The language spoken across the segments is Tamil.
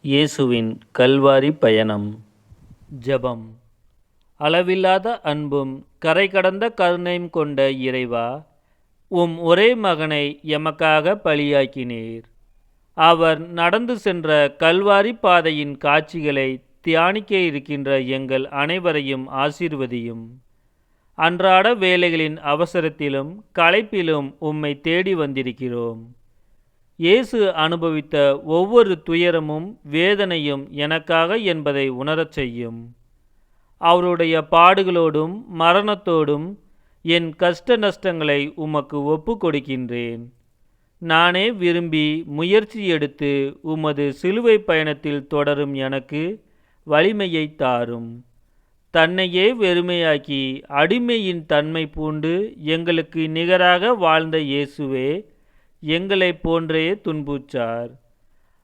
இயேசுவின் கல்வாரி பயணம். ஜெபம். அளவில்லாத அன்பும் கரை கடந்த கருணையும் கொண்ட இறைவா, உம் ஒரே மகனை எமக்காக பலியாக்கினீர். அவர் நடந்து சென்ற கல்வாரி பாதையின் காட்சிகளை தியானிக்க இருக்கின்ற எங்கள் அனைவரையும் ஆசீர்வதியும். அன்றாட வேலைகளின் அவசரத்திலும் களைப்பிலும் உம்மை தேடி வந்திருக்கிறோம். இயேசு அனுபவித்த ஒவ்வொரு துயரமும் வேதனையும் எனக்காக என்பதை உணரச் செய்யும். அவருடைய பாடுகளோடும் மரணத்தோடும் என் கஷ்ட நஷ்டங்களை உமக்கு ஒப்பு கொடுக்கின்றேன். நானே விரும்பி முயற்சி எடுத்து உமது சிலுவை பயணத்தில் தொடரும் எனக்கு வலிமையை தாரும். தன்னையே வெறுமையாக்கி அடிமையின் தன்மை பூண்டு எங்களுக்கு நிகராக வாழ்ந்த இயேசுவே எங்களைப் போன்றே துன்புற்றார்.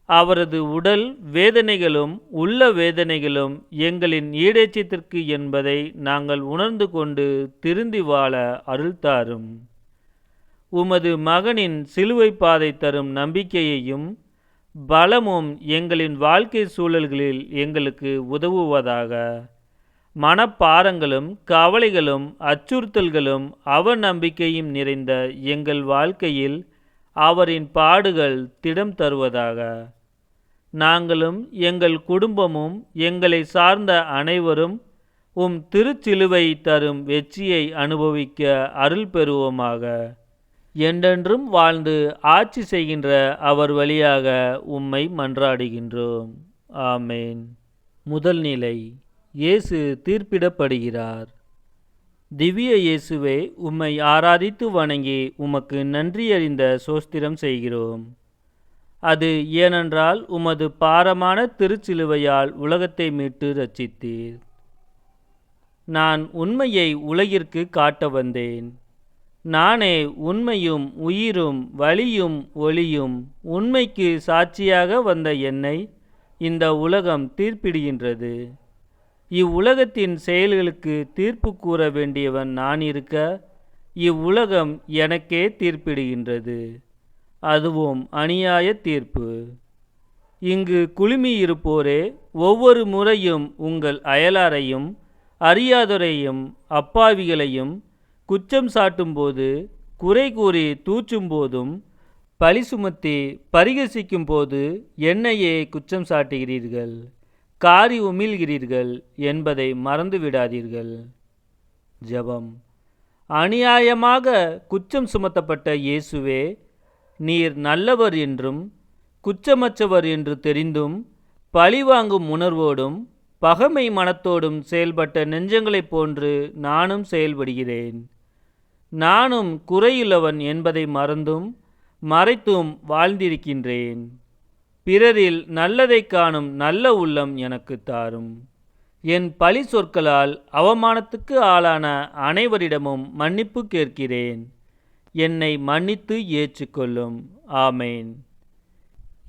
அவரது உடல் வேதனைகளும் உள்ள வேதனைகளும் எங்களின் ஈடேற்றத்திற்கு என்பதை நாங்கள் உணர்ந்து கொண்டு திருந்தி வாழ அருள்தாரும். உமது மகனின் சிலுவை பாதை தரும் நம்பிக்கையையும் பலமும் எங்களின் வாழ்க்கை சூழல்களில் எங்களுக்கு உதவுவதாக. மனப்பாரங்களும் கவலைகளும் அச்சுறுத்தல்களும் அவநம்பிக்கையும் நிறைந்த எங்கள் வாழ்க்கையில் அவரின் பாடுகள் திடம் தருவதாக. நாங்களும் எங்கள் குடும்பமும் எங்களை சார்ந்த அனைவரும் உம் திருச்சிலுவை தரும் வெற்றியை அனுபவிக்க அருள் பெறுவோமாக. என்றென்றும் வாழ்ந்து ஆட்சி செய்கின்ற அவர் வழியாக உம்மை மன்றாடுகின்றோம். ஆமேன். முதல் நிலை. இயேசு தீர்ப்பிடப்படுகிறார். திவ்ய இயேசுவே, உம்மை ஆராதித்து வணங்கி உமக்கு நன்றியறிந்த சோஸ்திரம் செய்கிறோம். அது ஏனென்றால் உமது பாரமான திருச்சிலுவையால் உலகத்தை மீட்டு ரட்சித்தீர். நான் உண்மையை உலகிற்கு காட்ட வந்தேன். நானே உண்மையும் உயிரும் வழியும் ஒளியும். உண்மைக்கு சாட்சியாக வந்த என்னை இந்த உலகம் தீர்ப்பிடுகின்றது. இவ்வுலகத்தின் செயல்களுக்கு தீர்ப்பு கூற வேண்டியவன் நான் இருக்க, இவ்வுலகம் எனக்கே தீர்ப்பிடுகின்றது. அதுவும் அநியாய தீர்ப்பு. இங்கு குழுமியிருப்போரே, ஒவ்வொரு முறையும் உங்கள் அயலாரையும் அறியாதோரையும் அப்பாவிகளையும் குற்றம் சாட்டும்போது, குறை கூறி தூற்றும் போதும், பழி சுமத்தி பரிகசிக்கும் போது என்னையே குற்றம் சாட்டுகிறீர்கள், காரி உமிழ்கிறீர்கள் என்பதை மறந்துவிடாதீர்கள். ஜெபம். அநியாயமாக குற்றம் சுமத்தப்பட்ட இயேசுவே, நீர் நல்லவர் என்றும் குற்றமற்றவர் என்று தெரிந்தும் பழிவாங்கும் உணர்வோடும் பகைமை மனத்தோடும் செயல்பட்ட நெஞ்சங்களைப் போன்று நானும் செயல்படுகிறேன். நானும் குறையுள்ளவன் என்பதை மறந்தும் மறைத்தும் வாழ்ந்திருக்கின்றேன். பிறரில் நல்லதை காணும் நல்ல உள்ளம் எனக்கு தாரும். என் பழி சொற்களால் அவமானத்துக்கு ஆளான அனைவரிடமும் மன்னிப்பு கேட்கிறேன். என்னை மன்னித்து ஏற்றுக்கொள்ளும். ஆமேன்.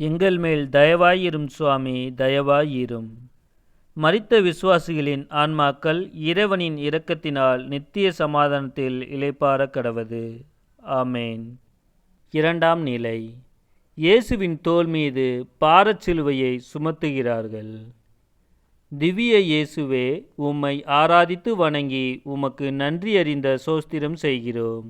எங்கள் மேல் தயவாயிரும் சுவாமி, தயவாயிரும். மரித்த விசுவாசிகளின் ஆன்மாக்கள் இறைவனின் இரக்கத்தினால் நித்திய சமாதானத்தில் இளைப்பாற கடவது. ஆமேன். இரண்டாம் நிலை. இயேசுவின் தோள் மீது பாரச்சிலுவையை சுமத்துகிறார்கள். திவ்ய இயேசுவே, உம்மை ஆராதித்து வணங்கி உமக்கு நன்றியறிந்த சோஸ்திரம் செய்கிறோம்.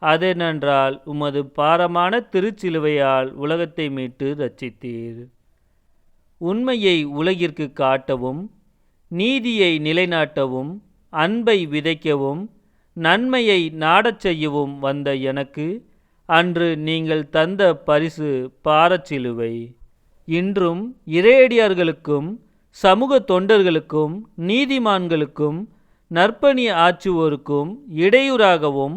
அதெனென்றால் உமது பாரமான திருச்சிலுவையால் உலகத்தை மீட்டு ரட்சித்தீர். உண்மையை உலகிற்கு காட்டவும், நீதியை நிலைநாட்டவும், அன்பை விதைக்கவும், நன்மையை நாடச் செய்யவும் வந்த எனக்கு அன்று நீங்கள் தந்த பரிசு பாரச்சிலுவை. இன்றும் இறையடியார்களுக்கும் சமூக தொண்டர்களுக்கும் நீதிமான்களுக்கும் நற்பணி ஆற்றுவோருக்கும் இடையூறாகவும்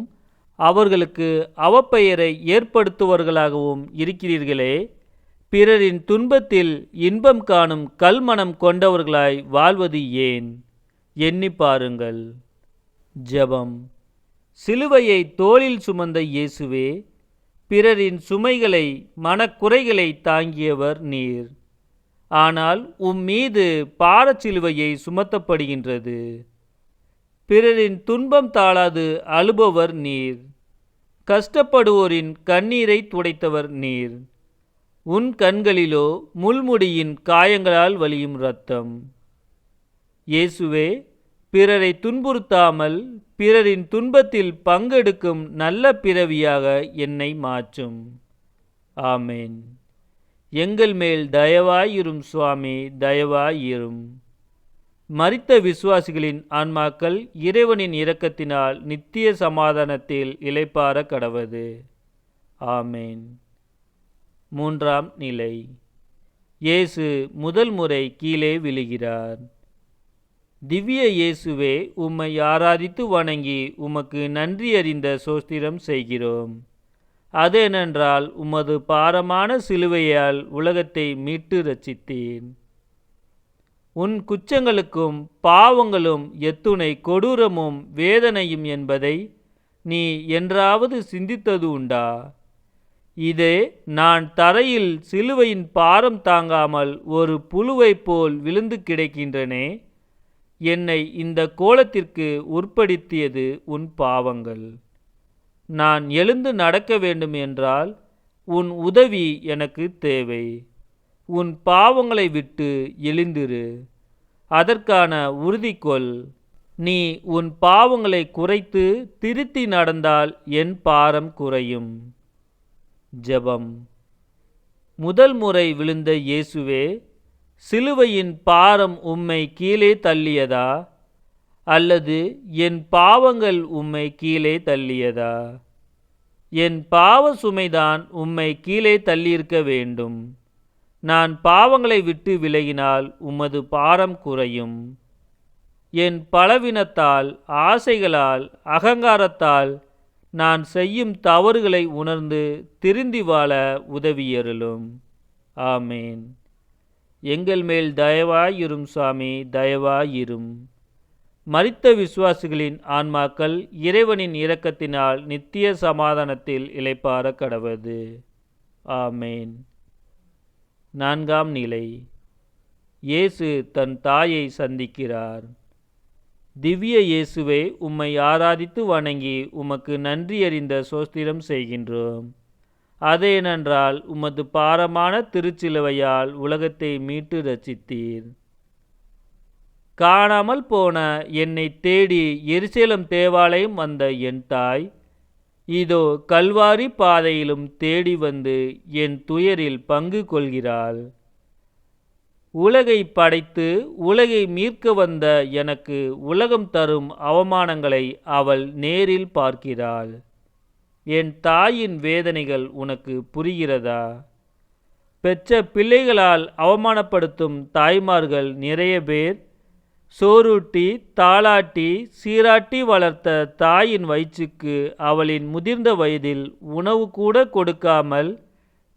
அவர்களுக்கு அவப்பெயரை ஏற்படுத்துவர்களாகவும் இருக்கிறீர்களே. பிறரின் துன்பத்தில் இன்பம் காணும் கல்மனம் கொண்டவர்களாய் வாழ்வது ஏன்? எண்ணி பாருங்கள். ஜெபம். சிலுவையை தோளில் சுமந்த இயேசுவே, பிறரின் சுமைகளை மனக்குறைகளை தாங்கியவர் நீர். ஆனால் மீது பாரச்சிலுவையை சுமத்தப்படுகின்றது. பிறரின் துன்பம் தாளாது அழுபவர் நீர். கஷ்டப்படுவோரின் கண்ணீரை துடைத்தவர் நீர். உன் கண்களிலோ முள்முடியின் காயங்களால் வழியும் இரத்தம். இயேசுவே, பிறரை துன்புறுத்தாமல் பிறரின் துன்பத்தில் பங்கெடுக்கும் நல்ல பிறவியாக என்னை மாற்றும். ஆமேன். எங்கள் மேல் தயவாயிரும் சுவாமி, தயவாயிரும். மரித்த விசுவாசிகளின் ஆன்மாக்கள் இறைவனின் இரக்கத்தினால் நித்திய சமாதானத்தில் இளைப்பாற கடவது. ஆமேன். மூன்றாம் நிலை. இயேசு முதல் முறை கீழே விழுகிறார். திவ்ய இயேசுவே, உம்மை ஆராதித்து வணங்கி உமக்கு நன்றி அறிந்த சோஸ்திரம் செய்கிறோம். அதேனென்றால் உமது பாரமான சிலுவையால் உலகத்தை மீட்டு ரட்சித்தீர். உன் குற்றங்களுக்கும் பாவங்களும் எத்துணை கொடூரமும் வேதனையும் என்பதை நீ என்றாவது சிந்தித்தது உண்டா? இதே நான் தரையில் சிலுவையின் பாரம் தாங்காமல் ஒரு புழுவைப் போல் விழுந்து கிடக்கின்றனே. என்னை இந்த கோலத்திற்கு உட்படுத்தியது உன் பாவங்கள். நான் எழுந்து நடக்க வேண்டும் என்றால் உன் உதவி எனக்கு தேவை. உன் பாவங்களை விட்டு எழுந்திரு, அதற்கான உறுதி கொள். நீ உன் பாவங்களை குறைத்து திருத்தி நடந்தால் என் பாரம் குறையும். ஜெபம். முதல் முறை விழுந்த இயேசுவே, சிலுவையின் பாரம் உம்மை கீழே தள்ளியதா, அல்லது என் பாவங்கள் உம்மை கீழே தள்ளியதா? என் பாவ சுமைதான் உம்மை கீழே தள்ளியிருக்க வேண்டும். நான் பாவங்களை விட்டு விலகினால் உமது பாரம் குறையும். என் பலவீனத்தால், ஆசைகளால், அகங்காரத்தால் நான் செய்யும் தவறுகளை உணர்ந்து திருந்தி வாழ உதவியருளும். ஆமேன். எங்கள் மேல் தயவாயிரும் சுவாமி, தயவாயிரும். மரித்த விசுவாசிகளின் ஆன்மாக்கள் இறைவனின் இரக்கத்தினால் நித்திய சமாதானத்தில் இளைப்பாற கடவது. ஆமேன். நான்காம் நிலை. இயேசு தன் தாயை சந்திக்கிறார். திவ்ய இயேசுவே, உம்மை ஆராதித்து வணங்கி உமக்கு நன்றி அறிந்த சோஸ்திரம் செய்கின்றோம். அதேனென்றால் உமது பாரமான திருச்சிலுவையால் உலகத்தை மீட்டு ரட்சித்தீர். காணாமல் போன என்னை தேடி எருசலேம் தேவாலயம் வந்த என் தாய், இதோ கல்வாரி பாதையிலும் தேடி வந்து என் துயரில் பங்கு கொள்கிறாள். உலகை படைத்து உலகை மீட்க வந்த எனக்கு உலகம் தரும் அவமானங்களை அவள் நேரில் பார்க்கிறாள். என் தாயின் வேதனைகள் உனக்கு புரிகிறதா? பெற்ற பிள்ளைகளால் அவமானப்படுத்தும் தாய்மார்கள் நிறைய பேர். சோறூட்டி, தாளாட்டி, சீராட்டி வளர்த்த தாயின் வயிற்றுக்கு அவளின் முதிர்ந்த வயதில் உணவு கூட கொடுக்காமல்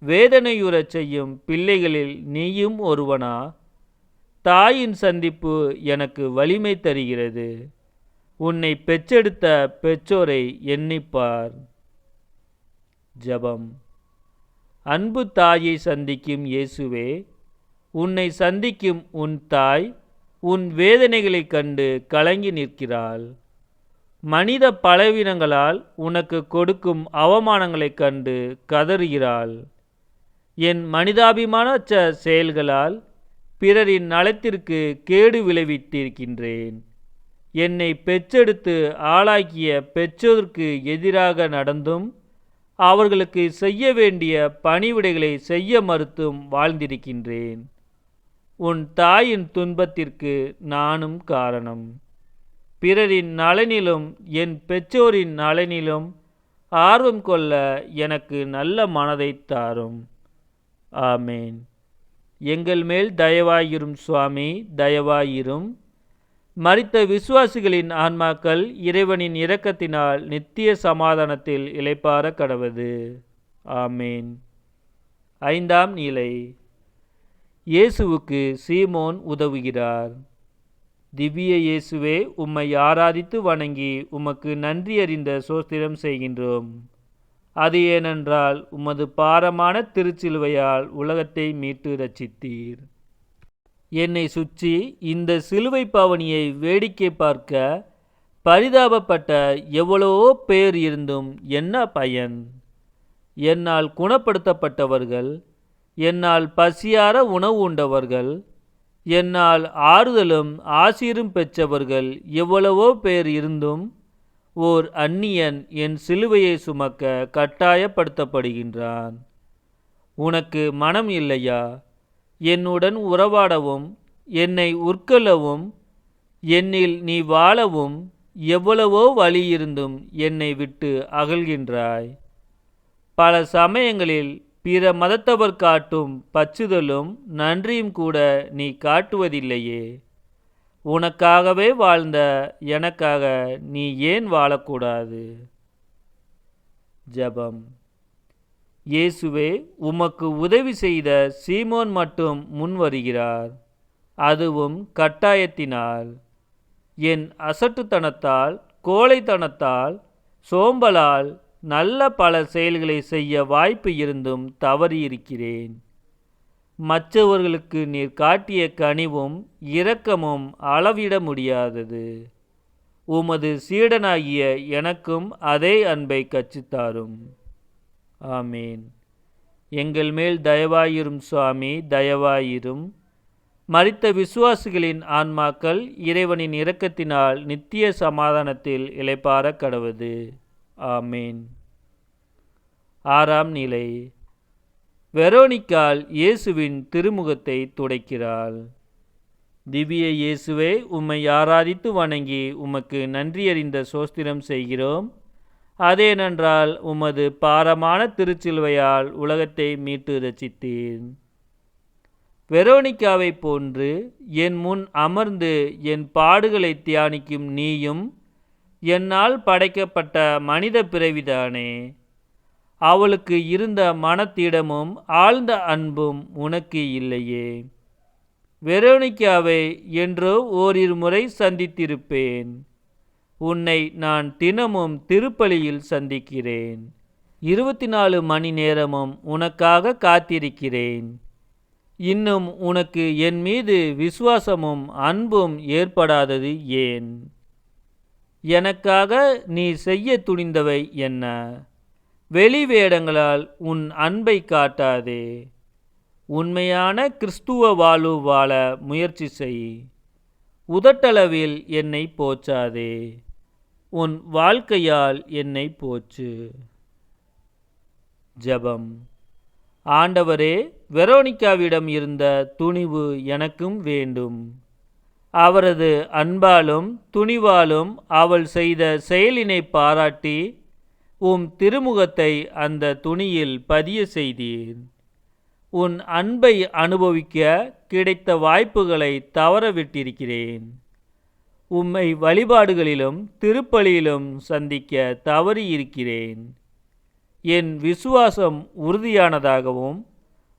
வேதனையுறச் செய்யும் பிள்ளைகளில் நீயும் ஒருவனா? தாயின் சந்திப்பு எனக்கு வலிமை தருகிறது. உன்னை பெற்றெடுத்த பெற்றோரை எண்ணிப்பார். ஜெபம். அன்பு தாயை சந்திக்கும் இயேசுவே, உன்னை சந்திக்கும் உன் தாய் உன் வேதனைகளைக் கண்டு கலங்கி நிற்கிறாள். மனித பலவீனங்களால் உனக்கு கொடுக்கும் அவமானங்களைக் கண்டு கதறுகிறாள். என் மனிதாபிமானற்ற செயல்களால் பிறரின் நலத்திற்கு கேடு விளைவித்திருக்கின்றேன். என்னை பெற்றெடுத்து ஆளாக்கிய பெற்றோருக்கு எதிராக நடந்தும் அவர்களுக்கு செய்ய வேண்டிய பணிவிடைகளை செய்ய மறுத்தும் வாழ்ந்திருக்கின்றேன். உன் தாயின் துன்பத்திற்கு நானும் காரணம். பிறரின் நலனிலும் என் பெற்றோரின் நலனிலும் ஆர்வம் கொள்ள எனக்கு நல்ல மனதை தாரும். ஆமேன். எங்கள் மேல் தயவாயிரும் சுவாமி, தயவாயிரும். மரித்த விசுவாசிகளின் ஆன்மாக்கள் இறைவனின் இரக்கத்தினால் நித்திய சமாதானத்தில் இளைப்பாற கடவது. ஆமேன். ஐந்தாம் நிலை. இயேசுவுக்கு சீமோன் உதவுகிறார். திவ்ய இயேசுவே, உம்மை ஆராதித்து வணங்கி உமக்கு நன்றி அறிந்த சோஸ்திரம் செய்கின்றோம். அது ஏனென்றால் உமது பாரமான திருச்சிலுவையால் உலகத்தை மீட்டு ரட்சித்தீர். என்னை சுற்றி இந்த சிலுவை பவனியை வேடிக்கை பார்க்க பரிதாபப்பட்ட எவ்வளவோ பேர் இருந்தும் என்ன பயன்? என்னால் குணப்படுத்தப்பட்டவர்கள், என்னால் பசியார உணவு உண்டவர்கள், என்னால் ஆறுதலும் ஆசீரும் பெற்றவர்கள் எவ்வளவோ பேர் இருந்தும் ஓர் அந்நியன் என் சிலுவையை சுமக்க கட்டாயப்படுத்தப்படுகின்றான். உனக்கு மனம் இல்லையா? என்னுடன் உறவாடவும் என்னை உட்கொள்ளவும் என்னில் நீ வாழவும் எவ்வளவோ வழி இருந்தும் என்னை விட்டு அகல்கின்றாய். பல சமயங்களில் பிற மதத்தவர் காட்டும் பற்றுதலும் நன்றியும் கூட நீ காட்டுவதில்லையே. உனக்காகவே வாழ்ந்த எனக்காக நீ ஏன் வாழக்கூடாது? ஜெபம். இயேசுவே, உமக்கு உதவி செய்த சீமோன் மட்டும் முன் வருகிறார், அதுவும் கட்டாயத்தினால். என் அசட்டுத்தனத்தால், கோழைத்தனத்தால், சோம்பலால் நல்ல பல செயல்களை செய்ய வாய்ப்பு இருந்தும் தவறியிருக்கிறேன். மற்றவர்களுக்கு நீர் காட்டிய கனிவும் இரக்கமும் அளவிட முடியாதது. உமது சீடனாகிய எனக்கும் அதே அன்பை கற்றுத்தாரும். ஆமீன். எங்கள் மேல் தயவாயிரும் சுவாமி, தயவாயிரும். மரித்த விசுவாசிகளின் ஆன்மாக்கள் இறைவனின் இரக்கத்தினால் நித்திய சமாதானத்தில் இளைப்பாற கடவது. ஆமீன். ஆறாம் நிலை. வெரோனிக்காள் இயேசுவின் திருமுகத்தை துடைக்கிறாள். திவ்ய இயேசுவே, உம்மை ஆராதித்து வணங்கி உமக்கு நன்றியறிந்த சோஸ்திரம் செய்கிறோம். அதேனென்றால் உமது பாரமான திருச்சிலுவையால் உலகத்தை மீட்டு ரட்சித்தீர். வெரோனிக்காவை போன்று என் முன் அமர்ந்து என் பாடுகளை தியானிக்கும் நீயும் என்னால் படைக்கப்பட்ட மனித பிறவிதானே. அவளுக்கு இருந்த மனத்திடமும் ஆழ்ந்த அன்பும் உனக்கு இல்லையே. வெரோனிக்காவை என்றோ ஓரிரு முறை சந்தித்திருப்பேன். உன்னை நான் தினமும் திருப்பலியில் சந்திக்கிறேன். 24 மணி நேரமும் உனக்காக காத்திருக்கிறேன். இன்னும் உனக்கு என் மீது விசுவாசமும் அன்பும் ஏற்படாதது ஏன்? எனக்காக நீ செய்ய துணிந்தவை என்ன? வெளி வேடங்களால் உன் அன்பை காட்டாதே. உண்மையான கிறிஸ்துவ வாழ்வு வாழ முயற்சி செய். உதட்டளவில் என்னை போற்றாதே. உன் வாழ்க்கையால் என்னை போற்று. ஜெபம். ஆண்டவரே, வெரோனிக்காவிடம் இருந்த துணிவு எனக்கும் வேண்டும். அவரது அன்பாலும் துணிவாலும் அவள் செய்த செயலினை பாராட்டி உம் திருமுகத்தை அந்த துணியில் பதிய செய்தீர். உன் அன்பை அனுபவிக்க கிடைத்த வாய்ப்புகளை தவறவிட்டிருக்கிறேன். உம்மை வழிபாடுகளிலும் திருப்பலியிலும் சந்திக்க தவறியிருக்கிறேன். என் விசுவாசம் உறுதியானதாகவும்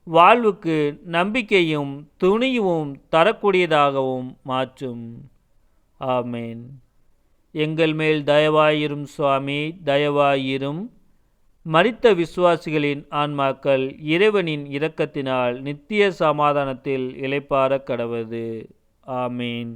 வாழ்வுக்கு நம்பிக்கையும் துணிவும் தரக்கூடியதாகவும் மாற்றும். ஆமேன். எங்கள் மேல் தயவாயிரும் சுவாமி, தயவாயிரும். மரித்த விசுவாசிகளின் ஆன்மாக்கள் இறைவனின் இரக்கத்தினால் நித்திய சமாதானத்தில் இளைப்பாற கடவது. ஆமீன்.